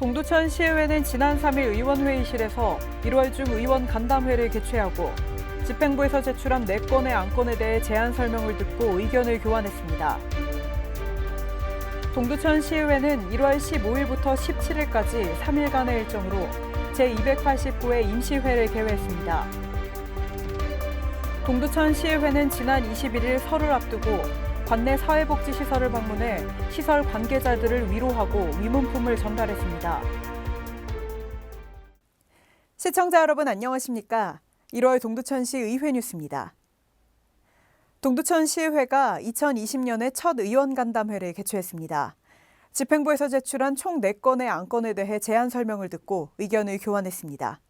동두천 시의회는 지난 3일 의원회의실에서 1월 중 의원 간담회를 개최하고 집행부에서 제출한 4건의 안건에 대해 제안 설명을 듣고 의견을 교환했습니다. 동두천 시의회는 1월 15일부터 17일까지 3일간의 일정으로 제289회 임시회를 개회했습니다. 동두천 시의회는 지난 21일 설을 앞두고 관내 사회복지시설을 방문해 시설 관계자들을 위로하고 위문품을 전달했습니다. 시청자 여러분 안녕하십니까? 1월 동두천시 의회 뉴스입니다. 동두천시의회가 2020년에 첫 의원 간담회를 개최했습니다. 집행부에서 제출한 총 4건의 안건에 대해 제안 설명을 듣고 의견을 교환했습니다.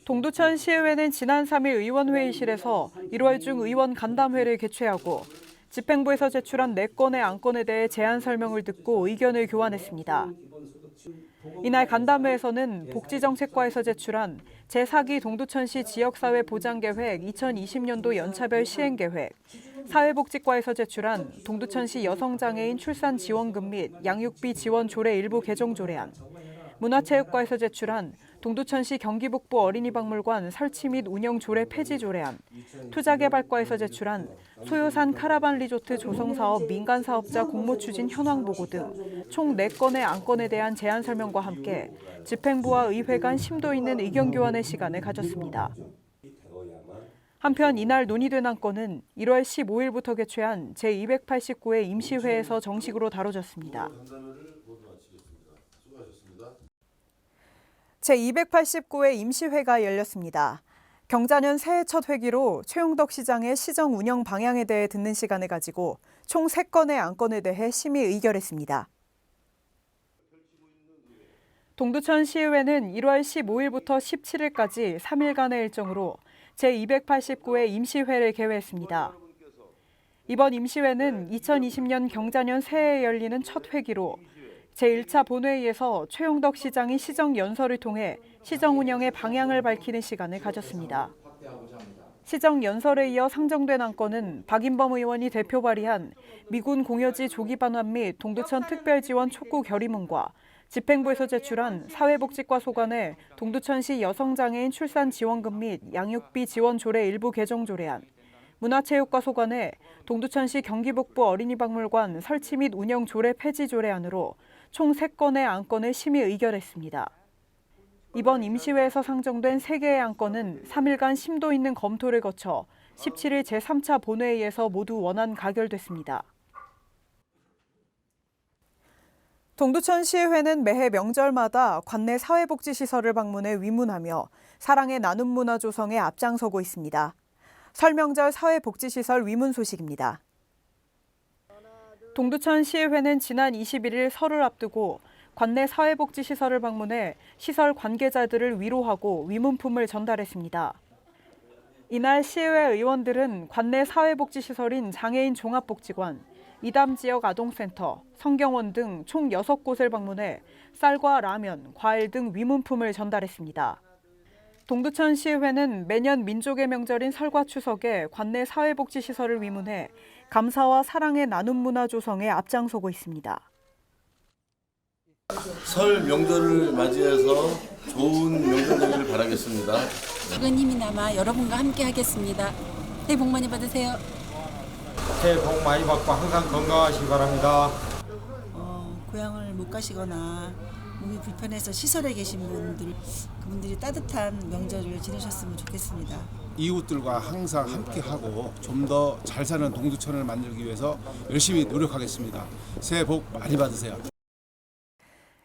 동두천시의회는 지난 3일 의원회의실에서 1월 중 의원 간담회를 개최하고 집행부에서 제출한 4건의 안건에 대해 제안 설명을 듣고 의견을 교환했습니다. 이날 간담회에서는 복지정책과에서 제출한 제4기 동두천시 지역사회 보장계획 2020년도 연차별 시행계획, 사회복지과에서 제출한 동두천시 여성장애인 출산지원금 및 양육비 지원 조례 일부 개정 조례안, 문화체육과에서 제출한 동두천시 경기북부 어린이박물관 설치 및 운영 조례 폐지 조례안, 투자개발과에서 제출한 소요산 카라반 리조트 조성사업 민간사업자 공모 추진 현황 보고 등 총 4건의 안건에 대한 제안 설명과 함께 집행부와 의회 간 심도 있는 의견 교환의 시간을 가졌습니다. 한편 이날 논의된 안건은 1월 15일부터 개최한 제289회 임시회에서 정식으로 다뤄졌습니다. 제289회 임시회가 열렸습니다. 경자년 새해 첫 회기로 최용덕 시장의 시정 운영 방향에 대해 듣는 시간을 가지고 총 3건의 안건에 대해 심의 의결했습니다. 동두천 시의회는 1월 15일부터 17일까지 3일간의 일정으로 제289회 임시회를 개회했습니다. 이번 임시회는 2020년 경자년 새해에 열리는 첫 회기로 제1차 본회의에서 최용덕 시장이 시정연설을 통해 시정 운영의 방향을 밝히는 시간을 가졌습니다. 시정연설에 이어 상정된 안건은 박인범 의원이 대표 발의한 미군 공여지 조기 반환 및 동두천 특별지원 촉구 결의문과 집행부에서 제출한 사회복지과 소관의 동두천시 여성장애인 출산지원금 및 양육비 지원 조례 일부 개정 조례안, 문화체육과 소관의 동두천시 경기북부 어린이박물관 설치 및 운영 조례 폐지 조례안으로 총 3건의 안건을 심의 의결했습니다. 이번 임시회에서 상정된 3개의 안건은 3일간 심도 있는 검토를 거쳐 17일 제3차 본회의에서 모두 원안 가결됐습니다. 동두천시의회는 매해 명절마다 관내 사회복지시설을 방문해 위문하며 사랑의 나눔 문화 조성에 앞장서고 있습니다. 설 명절 사회복지시설 위문 소식입니다. 동두천 시의회는 지난 21일 설을 앞두고 관내 사회복지시설을 방문해 시설 관계자들을 위로하고 위문품을 전달했습니다. 이날 시의회 의원들은 관내 사회복지시설인 장애인 종합복지관, 이담지역 아동센터, 성경원 등 총 6곳을 방문해 쌀과 라면, 과일 등 위문품을 전달했습니다. 동두천 시의회는 매년 민족의 명절인 설과 추석에 관내 사회복지시설을 위문해 감사와 사랑의 나눔 문화 조성에 앞장서고 있습니다. 설 명절을 맞이해서 좋은 명절 되기를 바라겠습니다. 작은 힘이 남아 여러분과 함께 하겠습니다. 새해 복 많이 받으세요. 새해 복 많이 받고 항상 건강하시기 바랍니다. 고향을 못 가시거나 몸이 불편해서 시설에 계신 분들, 그분들이 따뜻한 명절을 지내셨으면 좋겠습니다. 이웃들과 항상 함께하고 좀 더 잘 사는 동두천을 만들기 위해서 열심히 노력하겠습니다. 새해 복 많이 받으세요.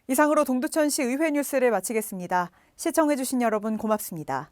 이상으로 동두천시 의회 뉴스를 마치겠습니다. 시청해주신 여러분 고맙습니다.